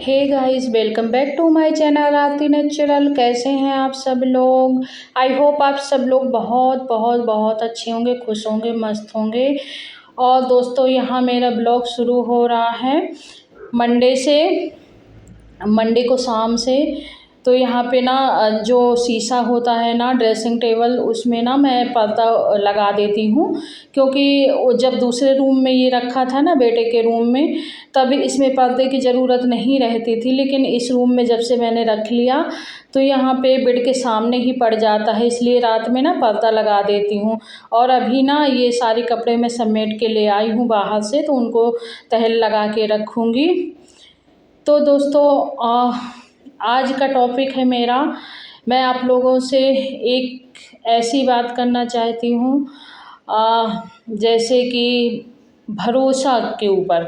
Hey guys, welcome back to my channel Aarti natural. कैसे हैं आप सब लोग? आई होप आप सब लोग बहुत बहुत बहुत अच्छे होंगे, खुश होंगे, मस्त होंगे। और दोस्तों, यहाँ मेरा ब्लॉग शुरू हो रहा है मंडे को शाम से। तो यहाँ पे ना जो शीशा होता है ना ड्रेसिंग टेबल, उसमें ना मैं पर्दा लगा देती हूँ, क्योंकि वो जब दूसरे रूम में ये रखा था ना बेटे के रूम में, तब इसमें पर्दे की ज़रूरत नहीं रहती थी। लेकिन इस रूम में जब से मैंने रख लिया तो यहाँ पे बेड के सामने ही पड़ जाता है, इसलिए रात में ना पर्दा लगा देती हूँ। और अभी ना ये सारे कपड़े मैं समेट के ले आई हूँ बाहर से, तो उनको तह लगा के रखूँगी। तो दोस्तों, आज का टॉपिक है मेरा, मैं आप लोगों से एक ऐसी बात करना चाहती हूँ, जैसे कि भरोसा के ऊपर।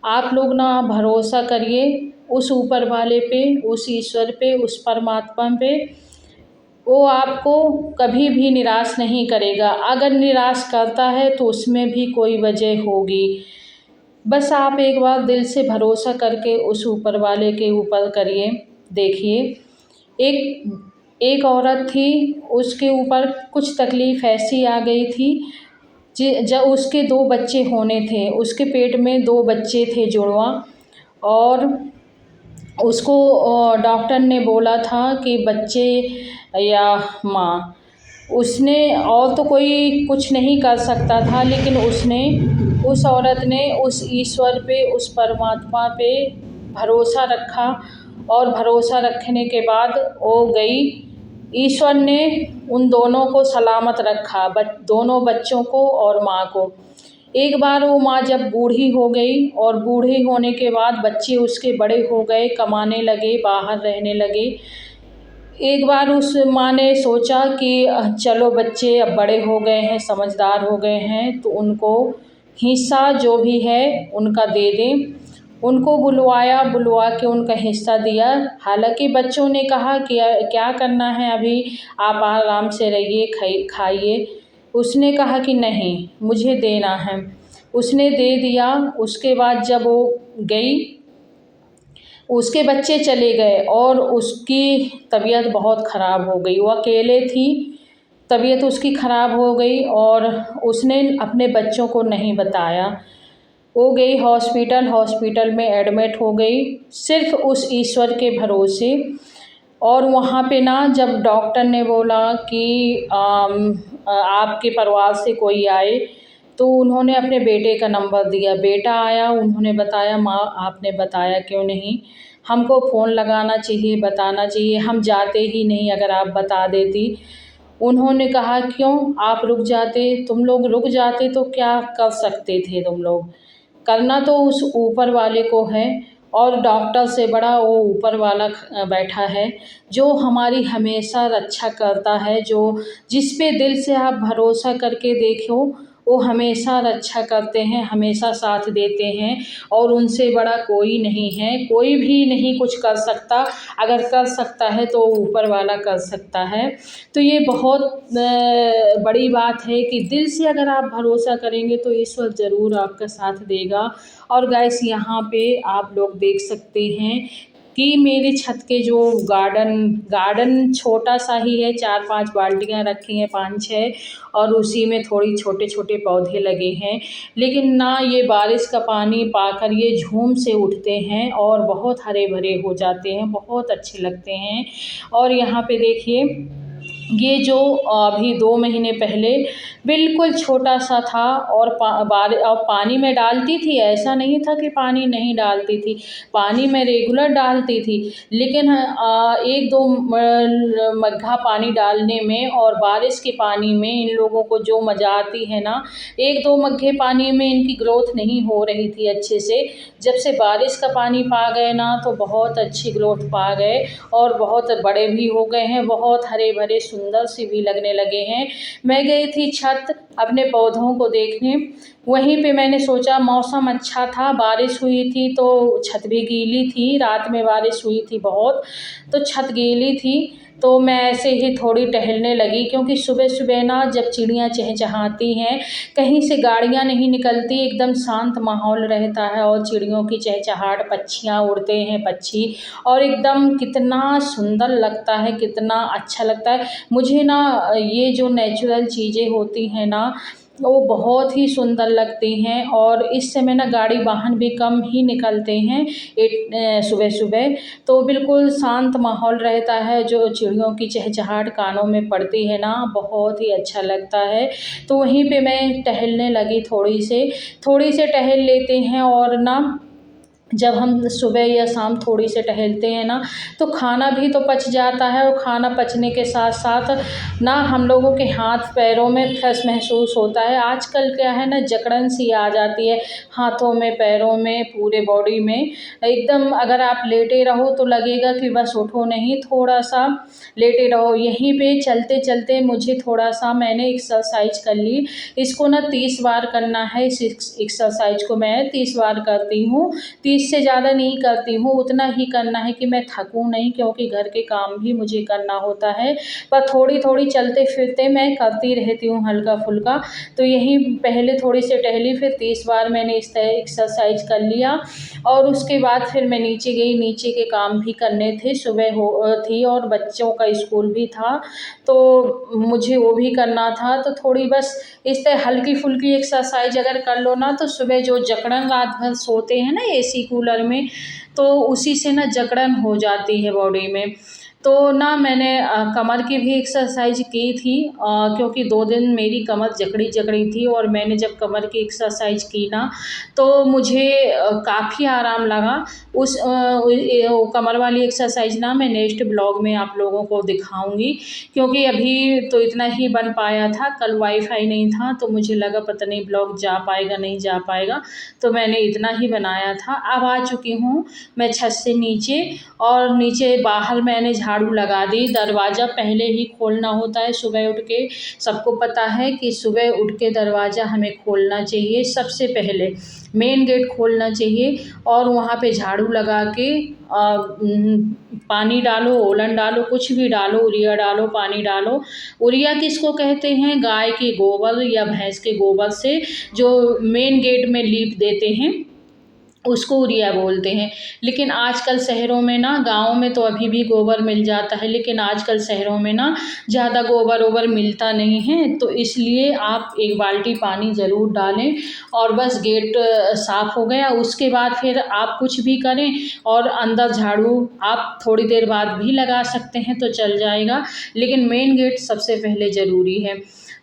आप लोग ना भरोसा करिए उस ऊपर वाले पे, उस ईश्वर पे, उस परमात्मा पे। वो आपको कभी भी निराश नहीं करेगा। अगर निराश करता है तो उसमें भी कोई वजह होगी। बस आप एक बार दिल से भरोसा करके उस ऊपर वाले के ऊपर करिए। देखिए, एक औरत थी, उसके ऊपर कुछ तकलीफ़ ऐसी आ गई थी जब उसके 2 बच्चे होने थे। उसके पेट में 2 बच्चे थे जुड़वा, और उसको डॉक्टर ने बोला था कि बच्चे या माँ। उसने, और तो कोई कुछ नहीं कर सकता था, लेकिन उस औरत ने उस ईश्वर पे, उस परमात्मा पे भरोसा रखा। और भरोसा रखने के बाद वो गई। ईश्वर ने उन दोनों को सलामत रखा, दोनों बच्चों को और माँ को। एक बार वो माँ जब बूढ़ी हो गई, और बूढ़ी होने के बाद बच्चे उसके बड़े हो गए, कमाने लगे, बाहर रहने लगे। एक बार उस माँ ने सोचा कि चलो बच्चे अब बड़े हो गए हैं, समझदार हो गए हैं, तो उनको हिस्सा जो भी है उनका दे दें। उनको बुलवा के उनका हिस्सा दिया। हालांकि बच्चों ने कहा कि क्या करना है, अभी आप आराम से रहिए, खाइए। उसने कहा कि नहीं, मुझे देना है। उसने दे दिया। उसके बाद जब वो गई, उसके बच्चे चले गए और उसकी तबीयत बहुत ख़राब हो गई। वो अकेले थी, तबीयत उसकी ख़राब हो गई, और उसने अपने बच्चों को नहीं बताया। वो गई हॉस्पिटल में एडमिट हो गई, सिर्फ़ उस ईश्वर के भरोसे। और वहाँ पे ना जब डॉक्टर ने बोला कि आपके परिवार से कोई आए, तो उन्होंने अपने बेटे का नंबर दिया। बेटा आया, उन्होंने बताया, माँ आपने बताया क्यों नहीं? हमको फ़ोन लगाना चाहिए, बताना चाहिए, हम जाते ही नहीं अगर आप बता देती। उन्होंने कहा क्यों आप रुक जाते? तुम लोग रुक जाते तो क्या कर सकते थे तुम लोग? करना तो उस ऊपर वाले को है, और डॉक्टर से बड़ा वो ऊपर वाला बैठा है, जो हमारी हमेशा रक्षा करता है। जिस पे दिल से आप भरोसा करके देखो, वो हमेशा रक्षा करते हैं, हमेशा साथ देते हैं, और उनसे बड़ा कोई नहीं है। कोई भी नहीं कुछ कर सकता। अगर कर सकता है तो ऊपर वाला कर सकता है। तो ये बहुत बड़ी बात है कि दिल से अगर आप भरोसा करेंगे तो ईश्वर ज़रूर आपका साथ देगा। और गाइस, यहाँ पे आप लोग देख सकते हैं कि मेरे छत के जो गार्डन छोटा सा ही है, 4-5 बाल्टियाँ रखी हैं, 5-6, और उसी में थोड़ी छोटे-छोटे पौधे लगे हैं। लेकिन ना ये बारिश का पानी पाकर ये झूम से उठते हैं और बहुत हरे-भरे हो जाते हैं, बहुत अच्छे लगते हैं। और यहाँ पे देखिए, ये जो अभी 2 महीने पहले बिल्कुल छोटा-सा था, और पानी मैं डालती थी, ऐसा नहीं था कि पानी नहीं डालती थी, पानी मैं रेगुलर डालती थी। लेकिन 1-2 मग्घा पानी डालने में और बारिश के पानी में इन लोगों को जो मज़ा आती है ना, 1-2 मग्घे पानी में इनकी ग्रोथ नहीं हो रही थी अच्छे से। जब से बारिश का पानी पा गए ना, तो बहुत अच्छी ग्रोथ पा गए, और बहुत बड़े भी हो गए हैं, बहुत हरे-भरे सुंदर से भी लगने लगे हैं। मैं गई थी छत अपने पौधों को देखने। वहीं पे मैंने सोचा, मौसम अच्छा था, बारिश हुई थी तो छत भी गीली थी, रात में बारिश हुई थी बहुत, तो छत गीली थी। तो मैं ऐसे ही थोड़ी टहलने लगी, क्योंकि सुबह-सुबह ना जब चिड़ियाँ चहचहाती हैं, कहीं से गाड़ियाँ नहीं निकलती, एकदम शांत माहौल रहता है और चिड़ियों की चहचहाट, पक्षियाँ उड़ते हैं पक्षी, और एकदम कितना सुंदर लगता है, कितना अच्छा लगता है। मुझे ना ये जो नेचुरल चीज़ें होती हैं ना, वो बहुत ही सुंदर लगती हैं, और इस समय ना गाड़ी वाहन भी कम ही निकलते हैं सुबह-सुबह, तो बिल्कुल शांत माहौल रहता है। जो चिड़ियों की चहचहाट कानों में पड़ती है ना, बहुत ही अच्छा लगता है। तो वहीं पे मैं टहलने लगी थोड़ी से टहल लेते हैं, और ना जब हम सुबह या शाम थोड़ी से टहलते हैं ना, तो खाना भी तो पच जाता है, और खाना पचने के साथ-साथ ना हम लोगों के हाथ-पैरों में फ्रेश महसूस होता है। आजकल क्या है ना, जकड़न सी आ जाती है हाथों में, पैरों में, पूरे बॉडी में। एकदम अगर आप लेटे रहो तो लगेगा कि बस उठो नहीं, थोड़ा-सा लेटे रहो। यहीं पे चलते-चलते मुझे थोड़ा-सा मैंने एक्सरसाइज़ कर ली। इसको ना 30 बार करना है, इस एक्सरसाइज़ को मैं 30 बार करती हूँ। 30 से ज़्यादा नहीं करती हूँ, उतना ही करना है कि मैं थकूँ नहीं, क्योंकि घर के काम भी मुझे करना होता है। पर थोड़ी-थोड़ी चलते-फिरते मैं करती रहती हूँ हल्का-फुल्का। तो यही पहले थोड़ी सी टहली, फिर 30 बार मैंने इस तरह एक्सरसाइज़ कर लिया, और उसके बाद फिर मैं नीचे गई। नीचे के काम भी करने थे, सुबह थी और बच्चों का स्कूल भी था, तो मुझे वो भी करना था। तो थोड़ी बस इस तरह हल्की-फुल्की एक्सरसाइज़ अगर कर लो ना, तो सुबह जो जकड़न रात भर सोते हैं ना एसी कूलर में, तो उसी से ना जकड़न हो जाती है बॉडी में। तो ना मैंने कमर की भी एक्सरसाइज़ की थी, क्योंकि 2 दिन मेरी कमर जकड़ी-जकड़ी थी, और मैंने जब कमर की एक्सरसाइज़ की ना, तो मुझे काफ़ी आराम लगा। वो कमर वाली एक्सरसाइज़ ना मैं नेक्स्ट ब्लॉग में आप लोगों को दिखाऊँगी, क्योंकि अभी तो इतना ही बन पाया था। कल वाईफ़ाई नहीं था, तो मुझे लगा पता नहीं ब्लॉग जा पाएगा, नहीं जा पाएगा, तो मैंने इतना ही बनाया था। अब आ चुकी हूँ मैं छत से नीचे, और नीचे बाहर मैंने झाड़ू लगा दी। दरवाज़ा पहले ही खोलना होता है सुबह उठ के। सबको पता है कि सुबह उठ के दरवाज़ा हमें खोलना चाहिए, सबसे पहले मेन गेट खोलना चाहिए, और वहाँ पे झाड़ू लगा के पानी डालो, ओलन डालो, कुछ भी डालो, यूरिया डालो, पानी डालो। यूरिया किसको कहते हैं? गाय के गोबर या भैंस के गोबर से जो मेन गेट में लीप देते हैं, उसको यूरिया बोलते हैं। लेकिन आजकल शहरों में ना, गाँव में तो अभी भी गोबर मिल जाता है, लेकिन आजकल शहरों में ना ज़्यादा गोबर-वोबर मिलता नहीं है, तो इसलिए आप 1 बाल्टी पानी ज़रूर डालें, और बस गेट साफ़ हो गया। उसके बाद फिर आप कुछ भी करें, और अंदर झाड़ू आप थोड़ी देर बाद भी लगा सकते हैं तो चल जाएगा, लेकिन मेन गेट सबसे पहले ज़रूरी है।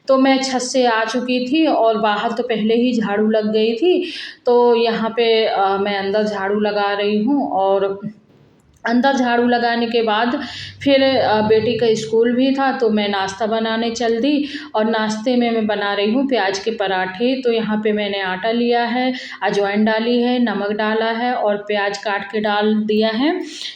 तो मैं छत से आ चुकी थी, और बाहर तो पहले ही झाड़ू लग गई थी, तो यहाँ पे मैं अंदर झाड़ू लगा रही हूँ, और अंदर झाड़ू लगाने के बाद फिर बेटी का स्कूल भी था, तो मैं नाश्ता बनाने चल दी, और नाश्ते में मैं बना रही हूँ प्याज के पराठे। तो यहाँ पे मैंने आटा लिया है, अजवाइन डाली है, नमक डाला है, और प्याज काट के डाल दिया है।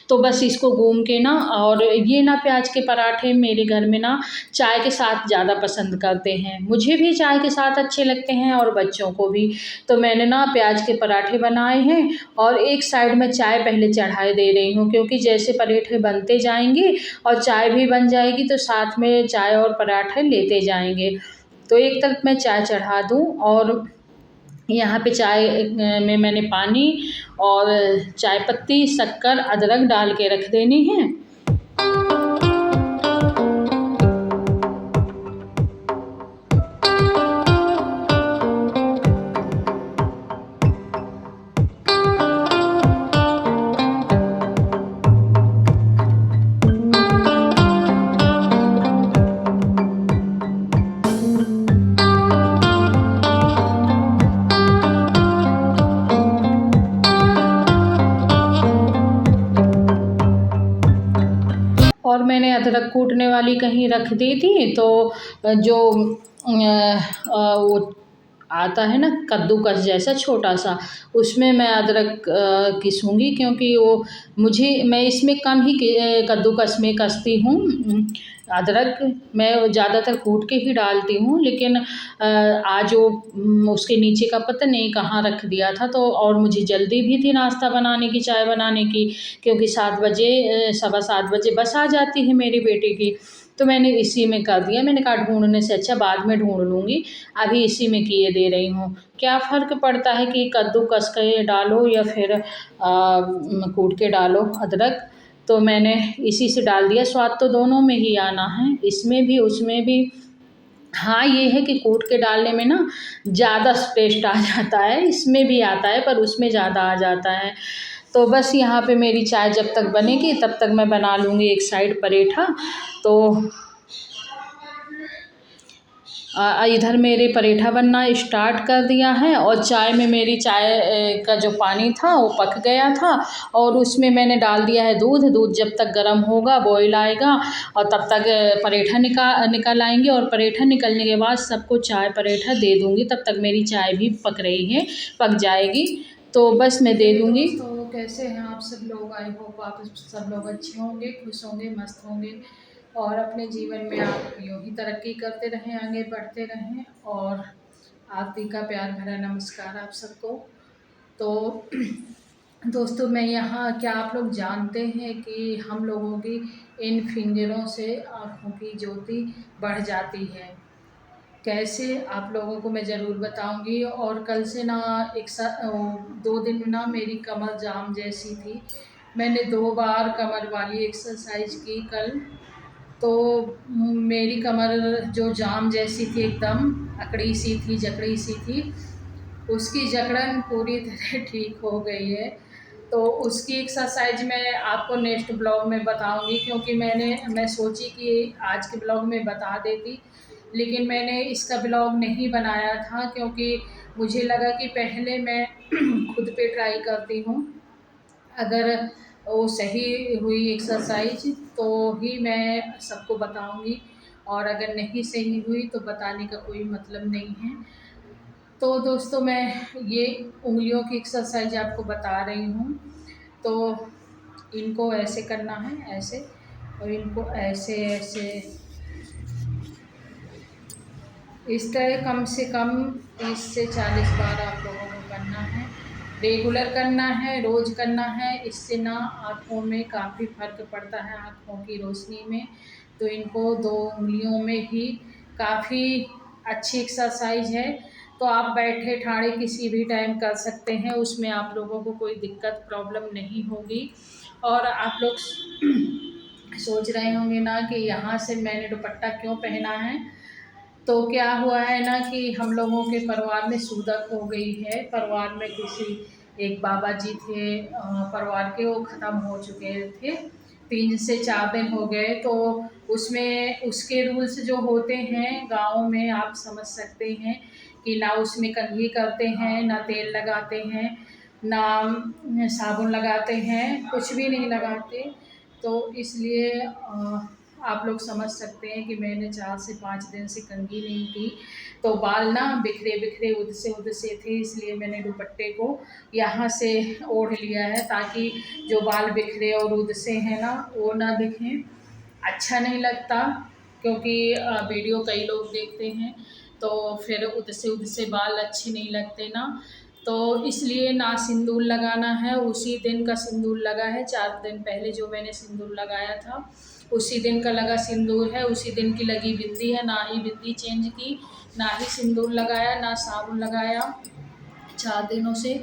तो बस इसको गूँध के ना, और ये ना प्याज के पराठे मेरे घर में ना चाय के साथ ज़्यादा पसंद करते हैं। मुझे भी चाय के साथ अच्छे लगते हैं, और बच्चों को भी। तो मैंने ना प्याज के पराठे बनाए हैं, और एक साइड में चाय पहले चढ़ाए दे रही हूँ, क्योंकि जैसे पराठे बनते जाएंगे और चाय भी बन जाएगी, तो साथ में चाय और पराठे लेते जाएंगे। तो एक तरफ मैं चाय चढ़ा दूँ, और यहाँ पे चाय में मैंने पानी और चाय पत्ती, शक्कर, अदरक डाल के रख देनी है। और मैंने अदरक कूटने वाली कहीं रख दी थी, तो जो वो आता है ना कद्दूकस जैसा छोटा-सा, उसमें मैं अदरक घिसूँगी, क्योंकि वो मैं इसमें कम ही कद्दूकस में कसती हूँ। अदरक मैं ज़्यादातर कूट के ही डालती हूँ, लेकिन आज वो उसके नीचे का पता नहीं कहाँ रख दिया था, तो और मुझे जल्दी भी थी नाश्ता बनाने की, चाय बनाने की, क्योंकि 7 बजे 7:15 बजे बस आ जाती है मेरी बेटी की। तो मैंने इसी में कर दिया। मैंने कहा ढूँढने से अच्छा बाद में ढूँढ लूँगी, अभी इसी में किए दे रही हूँ। क्या फ़र्क पड़ता है कि कद्दूकस के डालो या फिर कूट के डालो अदरक। तो मैंने इसी से डाल दिया। स्वाद तो दोनों में ही आना है, इसमें भी उसमें भी। हाँ, ये है कि कूट के डालने में ना ज़्यादा टेस्ट आ जाता है, इसमें भी आता है पर उसमें ज़्यादा आ जाता है। तो बस यहाँ पे मेरी चाय जब तक बनेगी तब तक मैं बना लूँगी एक साइड पराठा। तो इधर मेरे पराठा बनना स्टार्ट कर दिया है, और चाय में मेरी चाय का जो पानी था वो पक गया था, और उसमें मैंने डाल दिया है दूध। दूध जब तक गर्म होगा, बॉईल आएगा, और तब तक पराठा निकल आएंगे, और पराठा निकलने के बाद सबको चाय पराठा दे दूँगी। तब तक मेरी चाय भी पक रही है, पक जाएगी तो बस मैं दे दूँगी। तो कैसे हैं आप सब लोग? आई होप आप सब लोग अच्छे होंगे, खुश होंगे, मस्त होंगे, और अपने जीवन में आप यूँ ही तरक्की करते रहें, आगे बढ़ते रहें। और आरती का प्यार भरा नमस्कार आप सबको। तो दोस्तों, मैं यहाँ, क्या आप लोग जानते हैं कि हम लोगों की इन फिंगरों से आँखों की ज्योति बढ़ जाती है? कैसे, आप लोगों को मैं ज़रूर बताऊंगी। और कल से ना 2 दिन ना मेरी कमर जाम जैसी थी। मैंने 2 बार कमर वाली एक्सरसाइज की कल। तो मेरी कमर जो जाम जैसी थी, एकदम अकड़ी सी थी, जकड़ी सी थी, उसकी जकड़न पूरी तरह ठीक हो गई है। तो उसकी एक्सरसाइज मैं आपको नेक्स्ट ब्लॉग में बताऊंगी, क्योंकि मैं सोची कि आज के ब्लॉग में बता देती, लेकिन मैंने इसका ब्लॉग नहीं बनाया था, क्योंकि मुझे लगा कि पहले मैं खुद पे ट्राई करती हूँ। अगर वो सही हुई एक्सरसाइज तो ही मैं सबको बताऊंगी, और अगर नहीं सही हुई तो बताने का कोई मतलब नहीं है। तो दोस्तों, मैं ये उंगलियों की एक्सरसाइज आपको बता रही हूँ। तो इनको ऐसे करना है, ऐसे, और इनको ऐसे ऐसे, इस तरह कम से कम 30 से 40 बार आप लोगों को करना है। रेगुलर करना है, रोज़ करना है। इससे ना आँखों में काफ़ी फ़र्क पड़ता है, आँखों की रोशनी में। तो इनको 2 उंगलियों में ही काफ़ी अच्छी एक्सरसाइज है। तो आप बैठे ठाड़े किसी भी टाइम कर सकते हैं, उसमें आप लोगों को कोई दिक्कत प्रॉब्लम नहीं होगी। और आप लोग सोच रहे होंगे ना कि यहाँ से मैंने दुपट्टा क्यों पहना है। तो क्या हुआ है ना कि हम लोगों के परिवार में सूतक हो गई है। परिवार में किसी एक बाबा जी थे, परिवार के, वो ख़त्म हो चुके थे। 3 से 4 दिन हो गए। तो उसमें उसके रूल्स जो होते हैं गाँव में, आप समझ सकते हैं कि ना उसमें कंघी करते हैं, ना तेल लगाते हैं, ना साबुन लगाते हैं, कुछ भी नहीं लगाते। तो इसलिए आप लोग समझ सकते हैं कि मैंने 4 से 5 दिन से कंघी नहीं की। तो बाल ना बिखरे बिखरे, उधसे थे, इसलिए मैंने दुपट्टे को यहाँ से ओढ़ लिया है, ताकि जो बाल बिखरे और उधसे हैं ना, वो ना दिखें। अच्छा नहीं लगता, क्योंकि वीडियो कई लोग देखते हैं तो फिर उधसे उधसे बाल अच्छे नहीं लगते ना। तो इसलिए ना सिंदूर लगाना है। उसी दिन का सिंदूर लगा है, 4 दिन पहले जो मैंने सिंदूर लगाया था उसी दिन का लगा सिंदूर है, उसी दिन की लगी बिंदी है। ना ही बिंदी चेंज की, ना ही सिंदूर लगाया, ना साबुन लगाया 4 दिनों से,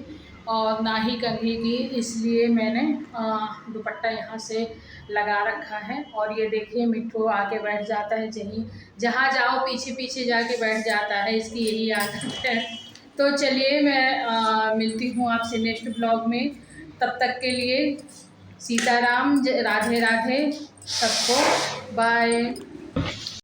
और ना ही कंघी की। इसलिए मैंने दुपट्टा यहाँ से लगा रखा है। और ये देखिए, मिट्ठू आके बैठ जाता है, जहाँ जाओ पीछे पीछे जाके बैठ जाता है, इसकी यही आदत है। तो चलिए, मैं मिलती हूँ आपसे नेक्स्ट ब्लॉग में। तब तक के लिए सीताराम, राधे राधे सबको, बाय।